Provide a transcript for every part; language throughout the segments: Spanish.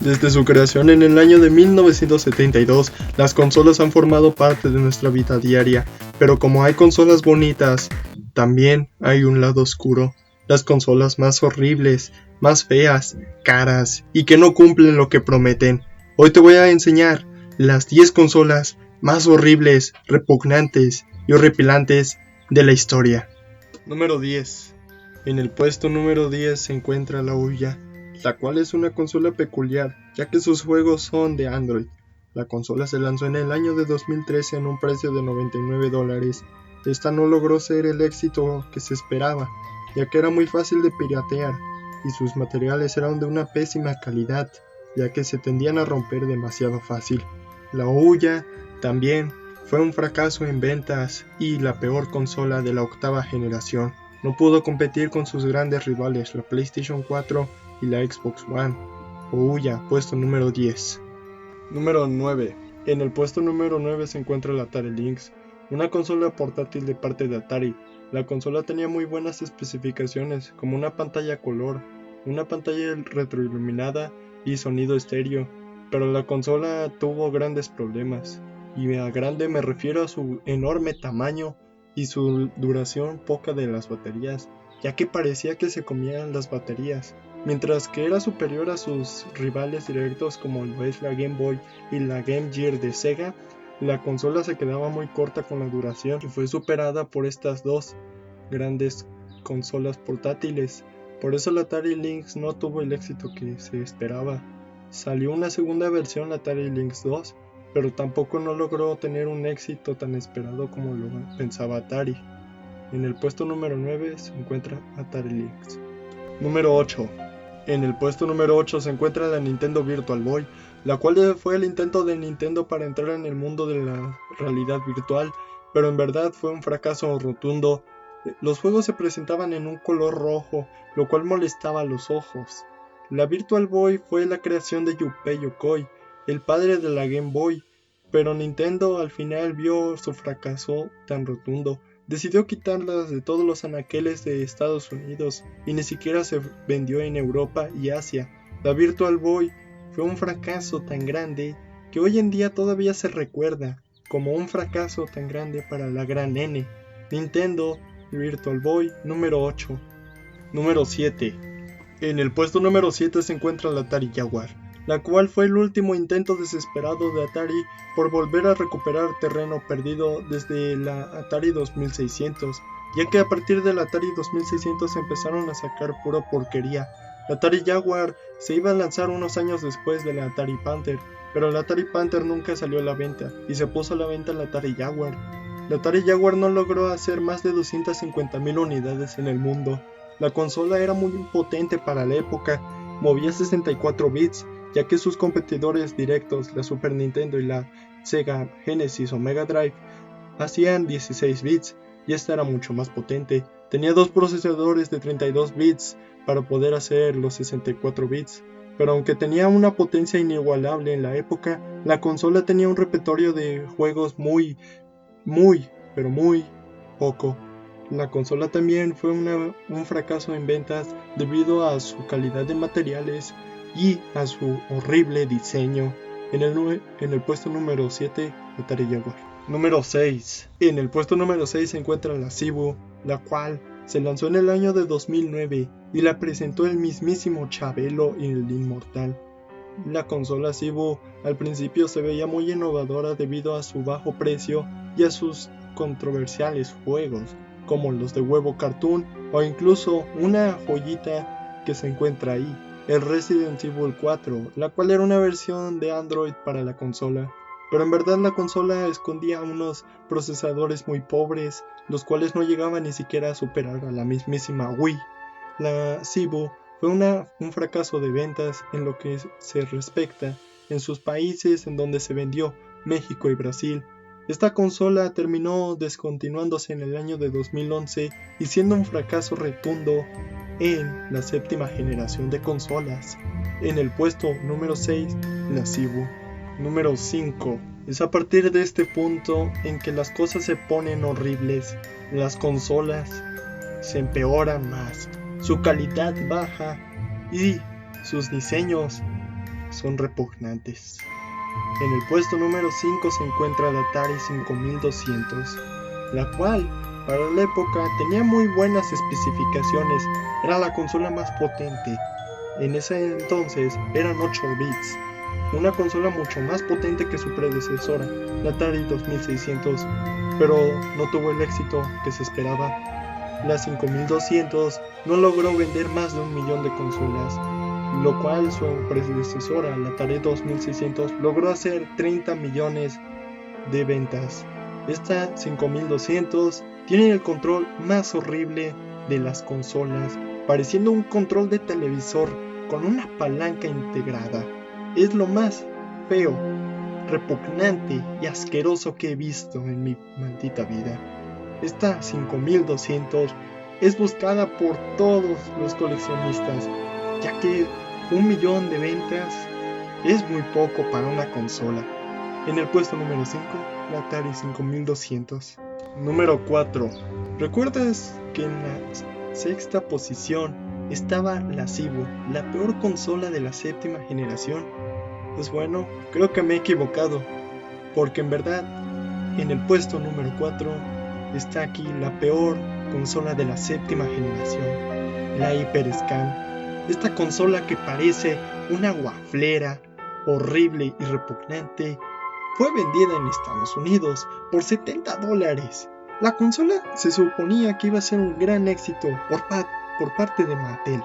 Desde su creación en el año de 1972, las consolas han formado parte de nuestra vida diaria, pero como hay consolas bonitas, también hay un lado oscuro. Las consolas más horribles, más feas, caras y que no cumplen lo que prometen. Hoy te voy a enseñar las 10 consolas más horribles, repugnantes y horripilantes de la historia. Número 10. En el puesto número 10 se encuentra la Ouya, la cual es una consola peculiar, ya que sus juegos son de Android. La consola se lanzó en el año de 2013 en un precio de $99. Esta no logró ser el éxito que se esperaba, ya que era muy fácil de piratear, y sus materiales eran de una pésima calidad, ya que se tendían a romper demasiado fácil. La Ouya también fue un fracaso en ventas y la peor consola de la octava generación. No pudo competir con sus grandes rivales, la PlayStation 4 y la Xbox One. Ouya, puesto número 10. Número 9. En el puesto número 9 se encuentra la Atari Lynx, una consola portátil de parte de Atari. La consola tenía muy buenas especificaciones, como una pantalla a color, una pantalla retroiluminada y sonido estéreo, pero la consola tuvo grandes problemas, y a grande me refiero a su enorme tamaño y su duración poca de las baterías, ya que parecía que se comían las baterías. Mientras que era superior a sus rivales directos como lo es la Game Boy y la Game Gear de Sega, la consola se quedaba muy corta con la duración y fue superada por estas dos grandes consolas portátiles. Por eso la Atari Lynx no tuvo el éxito que se esperaba. Salió una segunda versión, la Atari Lynx 2, pero tampoco no logró tener un éxito tan esperado como lo pensaba Atari. En el puesto número 9 se encuentra Atari Lynx. Número 8. En el puesto número 8 se encuentra la Nintendo Virtual Boy, la cual fue el intento de Nintendo para entrar en el mundo de la realidad virtual, pero en verdad fue un fracaso rotundo. Los juegos se presentaban en un color rojo, lo cual molestaba a los ojos. La Virtual Boy fue la creación de Junpei Yokoi, el padre de la Game Boy, pero Nintendo al final vio su fracaso tan rotundo. Decidió quitarlas de todos los anaqueles de Estados Unidos y ni siquiera se vendió en Europa y Asia. La Virtual Boy fue un fracaso tan grande que hoy en día todavía se recuerda como un fracaso tan grande para la gran N. Nintendo Virtual Boy número 8. Número 7. En el puesto número 7 se encuentra la Atari Jaguar, la cual fue el último intento desesperado de Atari por volver a recuperar terreno perdido desde la Atari 2600, ya que a partir del Atari 2600 empezaron a sacar pura porquería. La Atari Jaguar se iba a lanzar unos años después de la Atari Panther, pero la Atari Panther nunca salió a la venta y se puso a la venta la Atari Jaguar. La Atari Jaguar no logró hacer más de 250,000 unidades en el mundo. La consola era muy potente para la época, movía 64 bits, ya que sus competidores directos, la Super Nintendo y la Sega Genesis o Mega Drive, hacían 16 bits, y esta era mucho más potente. Tenía dos procesadores de 32 bits para poder hacer los 64 bits, pero aunque tenía una potencia inigualable en la época, la consola tenía un repertorio de juegos muy poco. La consola también fue un fracaso en ventas debido a su calidad de materiales y a su horrible diseño. En el puesto número 7, Atari Jaguar. Número 6. En el puesto número 6 se encuentra la Zeebo, la cual se lanzó en el año de 2009 y la presentó el mismísimo Chabelo y el Inmortal. La consola Zeebo al principio se veía muy innovadora debido a su bajo precio y a sus controversiales juegos, como los de Huevo Cartoon o incluso una joyita que se encuentra ahí, el Resident Evil 4, la cual era una versión de Android para la consola, pero en verdad la consola escondía unos procesadores muy pobres, los cuales no llegaban ni siquiera a superar a la mismísima Wii. La Zeebo fue un fracaso de ventas en lo que se respecta en sus países en donde se vendió, México y Brasil. Esta consola terminó descontinuándose en el año de 2011 y siendo un fracaso rotundo en la séptima generación de consolas. En el puesto número 6, la Zeebo. Número 5. Es a partir de este punto en que las cosas se ponen horribles. Las consolas se empeoran más, su calidad baja y sus diseños son repugnantes. En el puesto número 5 se encuentra la Atari 5200, la cual para la época tenía muy buenas especificaciones, era la consola más potente. En ese entonces eran 8 bits, una consola mucho más potente que su predecesora, la Atari 2600, pero no tuvo el éxito que se esperaba. La 5200 no logró vender más de 1 millón de consolas, lo cual su predecesora, la Atari 2600, logró hacer 30 millones de ventas. Esta 5200 tiene el control más horrible de las consolas, pareciendo un control de televisor con una palanca integrada. Es lo más feo, repugnante y asqueroso que he visto en mi maldita vida. Esta 5200 es buscada por todos los coleccionistas, ya que 1 millón de ventas es muy poco para una consola. En el puesto número 5, la Atari 5200. Número 4. ¿Recuerdas que en la sexta posición estaba la Cibo, la peor consola de la séptima generación? Pues bueno, creo que me he equivocado, porque en verdad, en el puesto número 4 está aquí la peor consola de la séptima generación, la HyperScan. Esta consola que parece una waflera, horrible y repugnante, fue vendida en Estados Unidos por $70. La consola se suponía que iba a ser un gran éxito por parte de Mattel.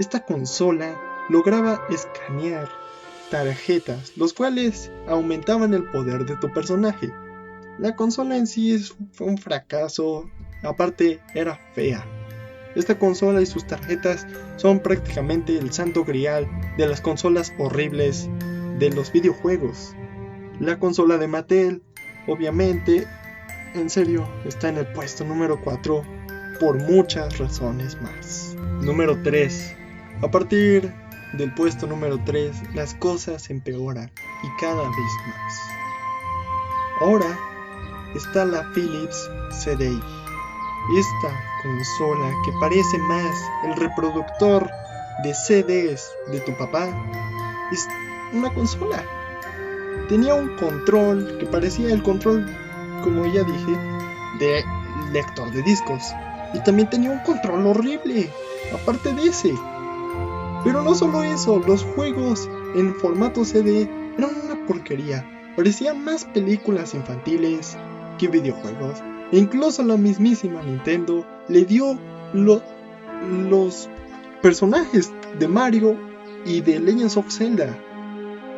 Esta consola lograba escanear tarjetas, los cuales aumentaban el poder de tu personaje. La consola en sí fue un fracaso, aparte era fea. Esta consola y sus tarjetas son prácticamente el santo grial de las consolas horribles de los videojuegos. La consola de Mattel, obviamente, en serio, está en el puesto número 4 por muchas razones más. Número 3. A partir del puesto número 3, las cosas empeoran y cada vez más. Ahora está la Philips CDI. Esta consola que parece más el reproductor de CDs de tu papá es una consola. Tenía un control que parecía el control, como ya dije, de lector de discos. Y también tenía un control horrible, aparte de ese. Pero no solo eso, los juegos en formato CD eran una porquería. Parecían más películas infantiles que videojuegos. E incluso la mismísima Nintendo le dio los personajes de Mario y de Legends of Zelda.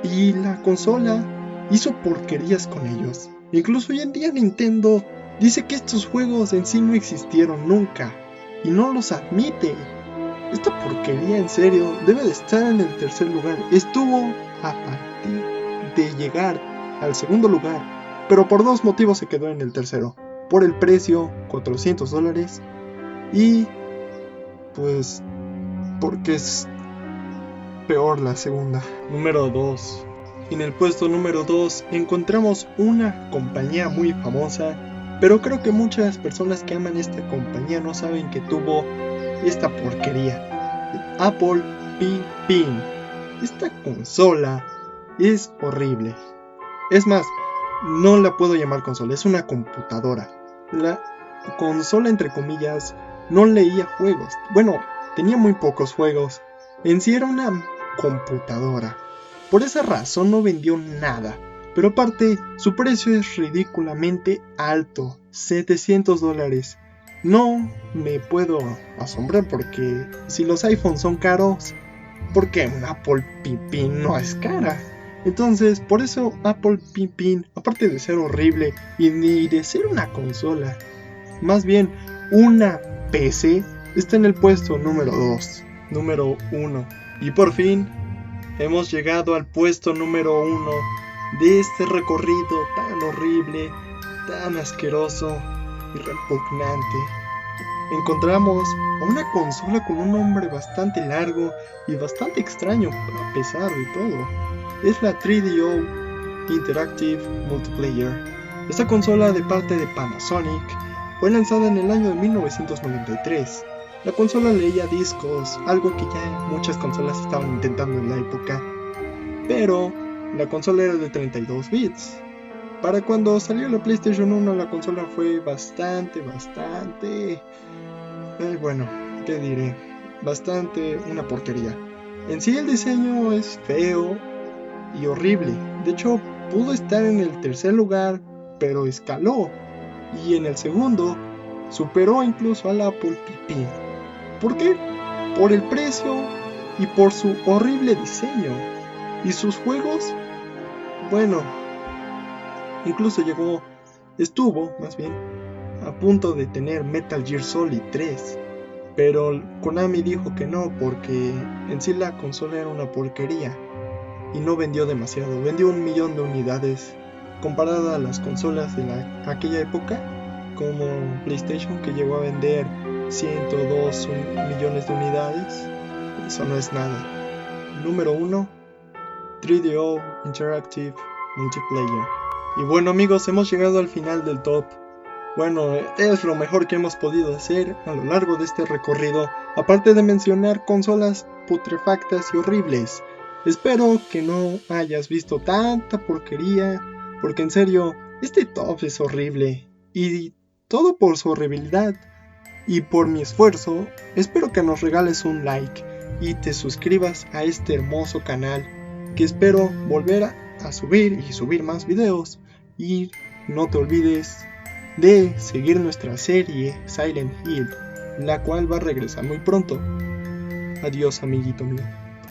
Y la consola hizo porquerías con ellos. Incluso hoy en día Nintendo dice que estos juegos en sí no existieron nunca. Y no los admite. Esta porquería en serio debe de estar en el tercer lugar. Estuvo a partir de llegar al segundo lugar, pero por dos motivos se quedó en el tercero. Por el precio, $400, y pues porque es peor la segunda. Número 2. En el puesto número 2 encontramos una compañía muy famosa, pero creo que muchas personas que aman esta compañía no saben que tuvo esta porquería, Apple Pin. Esta consola es horrible. Es más, no la puedo llamar consola, es una computadora. La consola, entre comillas, no leía juegos. Bueno, tenía muy pocos juegos. En sí era una computadora. Por esa razón no vendió nada. Pero aparte, su precio es ridículamente alto, $700. No me puedo asombrar porque si los iPhones son caros, ¿por qué un Apple Pin no es cara? Entonces, por eso Apple Pin, aparte de ser horrible y ni de ser una consola, más bien una PC, está en el puesto número 2, número 1. Y por fin, hemos llegado al puesto número 1 de este recorrido tan horrible, tan asqueroso y repugnante. Encontramos a una consola con un nombre bastante largo y bastante extraño a pesar de todo. Es la 3DO Interactive Multiplayer. Esta consola de parte de Panasonic fue lanzada en el año de 1993. La consola leía discos, algo que ya muchas consolas estaban intentando en la época. pero la consola era de 32 bits. Para cuando salió la PlayStation 1 la consola fue bastante, bueno, ¿qué diré? Bastante una porquería. En sí el diseño es feo y horrible. De hecho, pudo estar en el tercer lugar, pero escaló. Y en el segundo, superó incluso al Apple Pipín. ¿Por qué? Por el precio y por su horrible diseño. Y sus juegos, bueno, incluso estuvo más bien, a punto de tener Metal Gear Solid 3. Pero Konami dijo que no, porque en sí la consola era una porquería y no vendió demasiado. Vendió 1 millón de unidades comparada a las consolas de aquella época, como PlayStation, que llegó a vender 102 millones de unidades. Eso no es nada. Número 1, 3DO Interactive Multiplayer. Y bueno amigos, hemos llegado al final del top. Bueno, es lo mejor que hemos podido hacer a lo largo de este recorrido, aparte de mencionar consolas putrefactas y horribles. Espero que no hayas visto tanta porquería, porque en serio, este top es horrible, y todo por su horribilidad. Y por mi esfuerzo, espero que nos regales un like y te suscribas a este hermoso canal, que espero volver a subir y subir más videos. Y no te olvides de seguir nuestra serie Silent Hill, la cual va a regresar muy pronto. Adiós, amiguito mío.